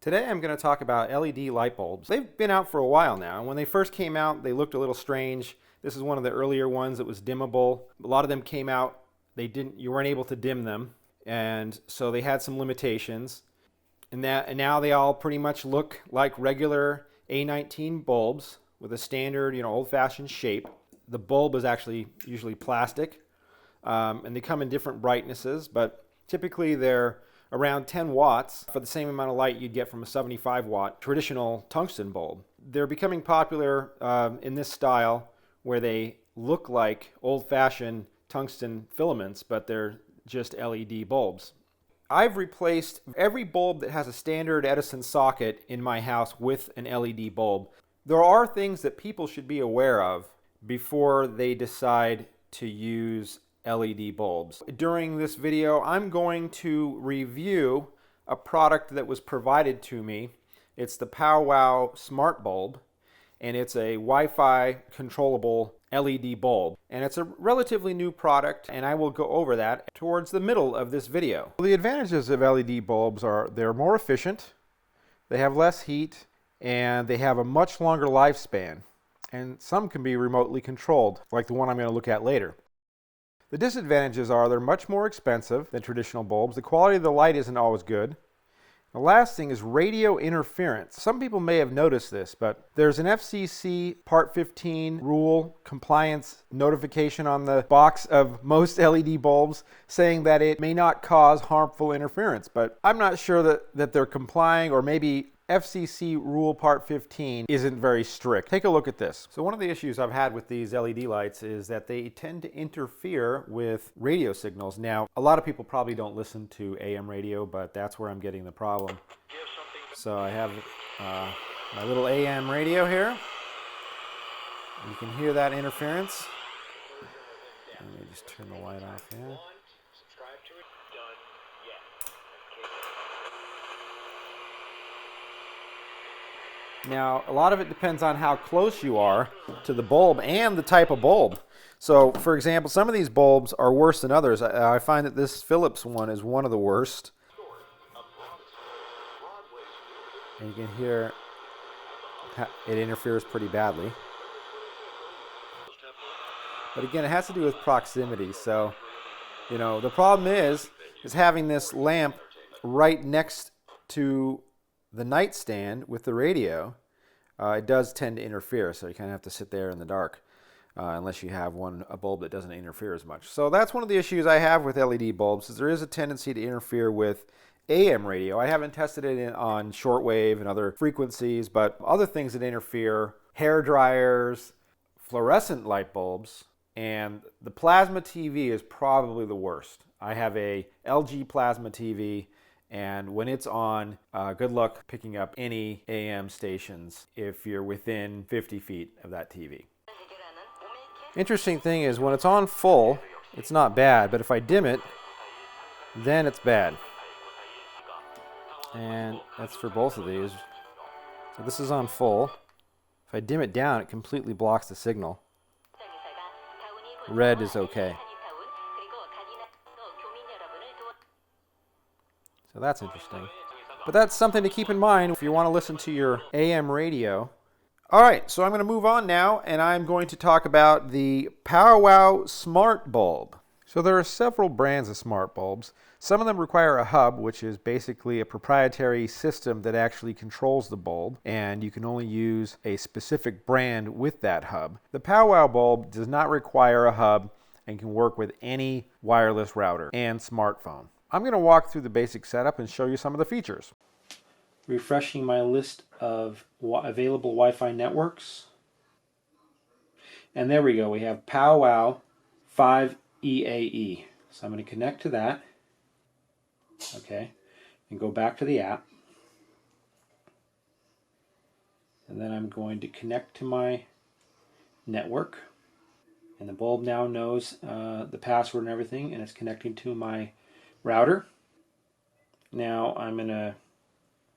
Today I'm going to talk about LED light bulbs. They've been out for a while now, and when they first came out they looked a little strange. This is one of the earlier ones that was dimmable. A lot of them came out, you weren't able to dim them, and so they had some limitations. And now they all pretty much look like regular A19 bulbs with a standard, old-fashioned shape. The bulb is actually usually plastic, and they come in different brightnesses, but typically they're around 10 watts for the same amount of light you'd get from a 75 watt traditional tungsten bulb. They're becoming popular in this style where they look like old-fashioned tungsten filaments, but they're just LED bulbs. I've replaced every bulb that has a standard Edison socket in my house with an LED bulb. There are things that people should be aware of before they decide to use LED bulbs. During this video, I'm going to review a product that was provided to me. It's the Powwow Smart Bulb, and it's a Wi-Fi controllable LED bulb. And it's a relatively new product, and I will go over that towards the middle of this video. The advantages of LED bulbs are they're more efficient, they have less heat, and they have a much longer lifespan. And some can be remotely controlled, like the one I'm going to look at later. The disadvantages are they're much more expensive than traditional bulbs. The quality of the light isn't always good. The last thing is radio interference. Some people may have noticed this, but there's an FCC Part 15 rule compliance notification on the box of most LED bulbs saying that it may not cause harmful interference, but I'm not sure that they're complying, or maybe FCC Rule Part 15 isn't very strict. Take a look at this. So one of the issues I've had with these LED lights is that they tend to interfere with radio signals. Now, a lot of people probably don't listen to AM radio, but that's where I'm getting the problem. So I have my little AM radio here. You can hear that interference. Let me just turn the light off here. Now, a lot of it depends on how close you are to the bulb and the type of bulb. So, for example, some of these bulbs are worse than others. I find that this Philips one is one of the worst. And you can hear it interferes pretty badly. But again, it has to do with proximity. So, the problem is having this lamp right next to the nightstand with the radio. It does tend to interfere, so you kind of have to sit there in the dark unless you have a bulb that doesn't interfere as much. So that's one of the issues I have with LED bulbs, is there is a tendency to interfere with AM radio. I haven't tested it on shortwave and other frequencies, but other things that interfere: hair dryers, fluorescent light bulbs, and the plasma TV is probably the worst. I have a LG plasma TV, and when it's on, good luck picking up any AM stations if you're within 50 feet of that TV. Interesting thing is, when it's on full, it's not bad, but if I dim it, then it's bad. And that's for both of these. So this is on full. If I dim it down, it completely blocks the signal. Red is okay. So that's interesting. But that's something to keep in mind if you want to listen to your AM radio. Alright, so I'm going to move on now, and I'm going to talk about the Powwow Smart Bulb. So there are several brands of smart bulbs. Some of them require a hub, which is basically a proprietary system that actually controls the bulb, and you can only use a specific brand with that hub. The Powwow bulb does not require a hub and can work with any wireless router and smartphone. I'm going to walk through the basic setup and show you some of the features. Refreshing my list of available Wi-Fi networks. And there we go. We have Powwow 5EAE. So I'm going to connect to that. Okay. And go back to the app. And then I'm going to connect to my network. And the bulb now knows the password and everything, and it's connecting to my router. Now I'm going to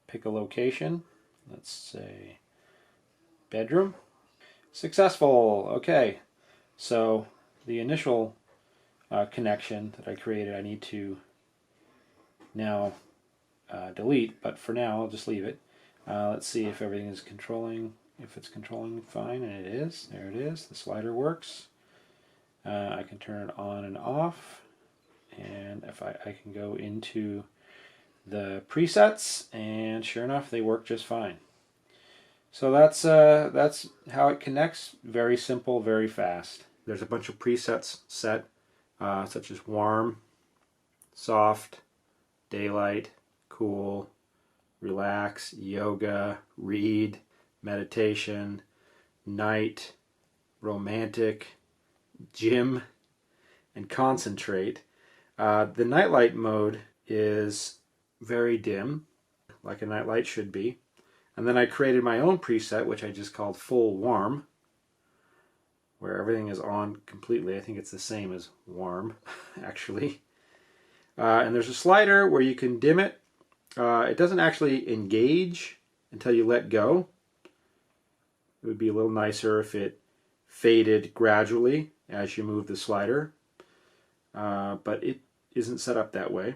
pick a location. Let's say bedroom. Successful. Okay, so the initial connection that I created, I need to now delete, but for now I'll just leave it. Let's see if everything is controlling, if it's controlling fine, and it is. There it is. The slider works. I can turn it on and off, and if I can go into the presets, and sure enough, they work just fine. So that's how it connects. Very simple, very fast. There's a bunch of presets set, such as warm, soft, daylight, cool, relax, yoga, read, meditation, night, romantic, gym, and concentrate. The nightlight mode is very dim, like a nightlight should be. And then I created my own preset, which I just called full warm, where everything is on completely. I think it's the same as warm, actually. And there's a slider where you can dim it. It doesn't actually engage until you let go. It would be a little nicer if it faded gradually as you move the slider, but it isn't set up that way.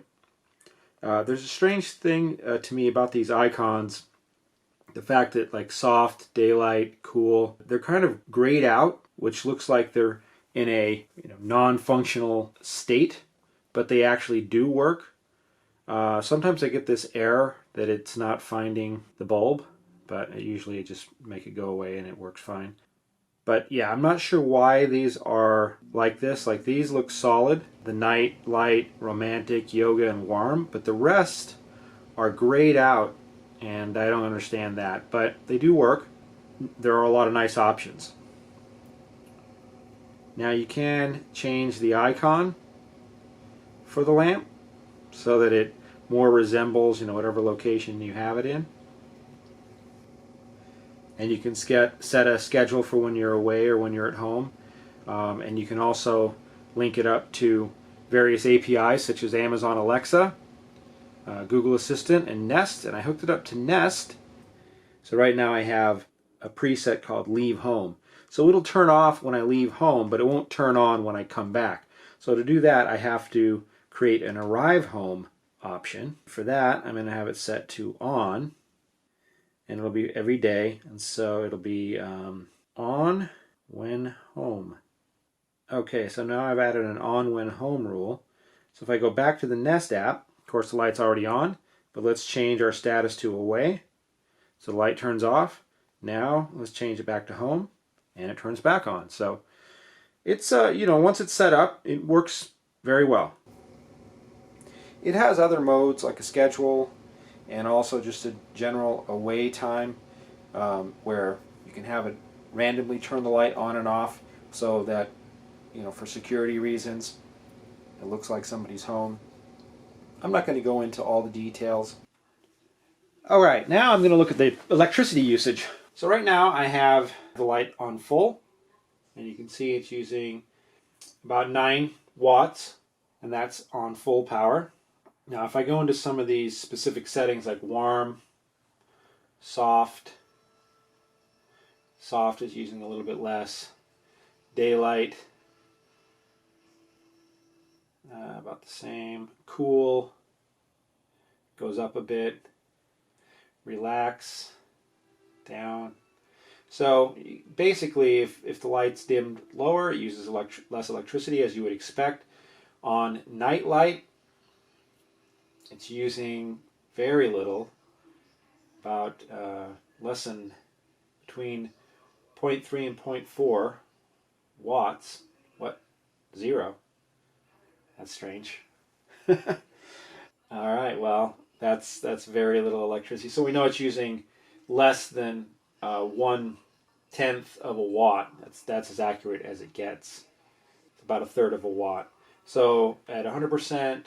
There's a strange thing to me about these icons. The fact that like soft, daylight, cool, they're kind of grayed out, which looks like they're in a non-functional state, but they actually do work. Sometimes I get this error that it's not finding the bulb, but I usually just make it go away and it works fine. But yeah, I'm not sure why these are like this. Like these look solid, the night, light, romantic, yoga, and warm, but the rest are grayed out, and I don't understand that. But they do work. There are a lot of nice options. Now you can change the icon for the lamp so that it more resembles, whatever location you have it in. And you can set a schedule for when you're away or when you're at home. And you can also link it up to various APIs such as Amazon Alexa, Google Assistant, and Nest. And I hooked it up to Nest. So right now I have a preset called Leave Home. So it'll turn off when I leave home, but it won't turn on when I come back. So to do that, I have to create an Arrive Home option. For that, I'm going to have it set to on. And it'll be every day, and so it'll be on when home. Okay, so now I've added an on when home rule. So if I go back to the Nest app, of course the light's already on, but let's change our status to away. So the light turns off. Now let's change it back to home, and it turns back on. So it's once it's set up, it works very well. It has other modes like a schedule, and also just a general away time where you can have it randomly turn the light on and off so that, for security reasons, it looks like somebody's home. I'm not going to go into all the details. All right, now I'm going to look at the electricity usage. So right now I have the light on full, and you can see it's using about 9 watts, and that's on full power. Now, if I go into some of these specific settings like warm, soft is using a little bit less, daylight, about the same, cool goes up a bit, relax, down. So basically, if the light's dimmed lower, it uses less electricity as you would expect. On night light, it's using very little, about less than between 0.3 and 0.4 watts. What? 0? That's strange. All right, well, that's very little electricity. So we know it's using less than 1/10 of a watt. That's as accurate as it gets. It's about 1/3 of a watt. So at 100%,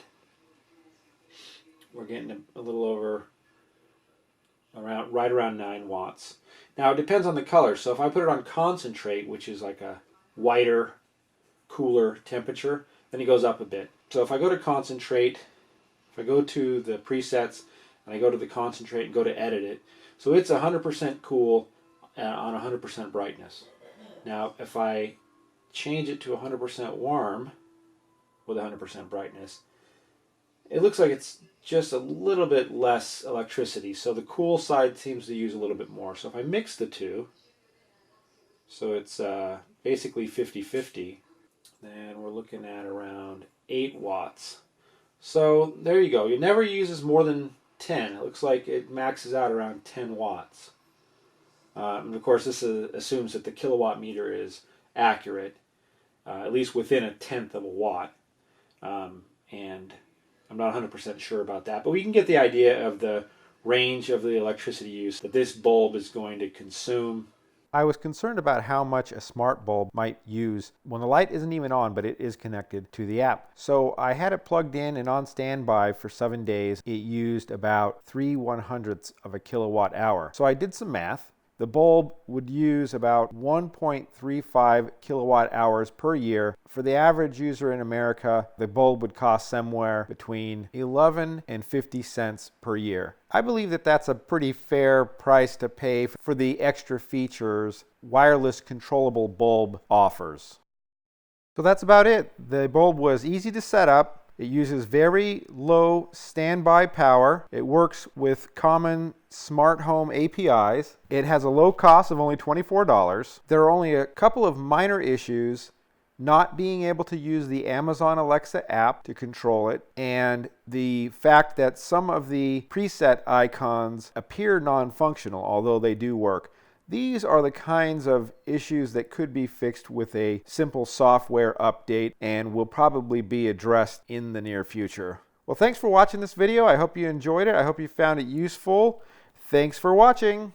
we're getting a little over right around 9 watts. Now it depends on the color. So if I put it on concentrate, which is like a whiter, cooler temperature, then it goes up a bit. So if I go to concentrate, if I go to the presets and I go to the concentrate and go to edit it, so it's 100% cool on 100% brightness. Now if I change it to 100% warm with 100% brightness, it looks like it's just a little bit less electricity. So the cool side seems to use a little bit more. So if I mix the two, so it's basically 50-50, then we're looking at around 8 watts. So there you go. It never uses more than 10. It looks like it maxes out around 10 watts. And of course, this assumes that the kilowatt meter is accurate, at least within 1/10 of a watt. And I'm not 100% sure about that, but we can get the idea of the range of the electricity use that this bulb is going to consume. I was concerned about how much a smart bulb might use when the light isn't even on, but it is connected to the app. So I had it plugged in and on standby for 7 days. It used about 3/100ths of a kilowatt hour. So I did some math. The bulb would use about 1.35 kilowatt hours per year. For the average user in America, the bulb would cost somewhere between 11 and 50 cents per year. I believe that that's a pretty fair price to pay for the extra features wireless controllable bulb offers. So that's about it. The bulb was easy to set up. It uses very low standby power. It works with common smart home APIs. It has a low cost of only $24. There are only a couple of minor issues: not being able to use the Amazon Alexa app to control it, and the fact that some of the preset icons appear non-functional, although they do work. These are the kinds of issues that could be fixed with a simple software update and will probably be addressed in the near future. Well, thanks for watching this video. I hope you enjoyed it. I hope you found it useful. Thanks for watching.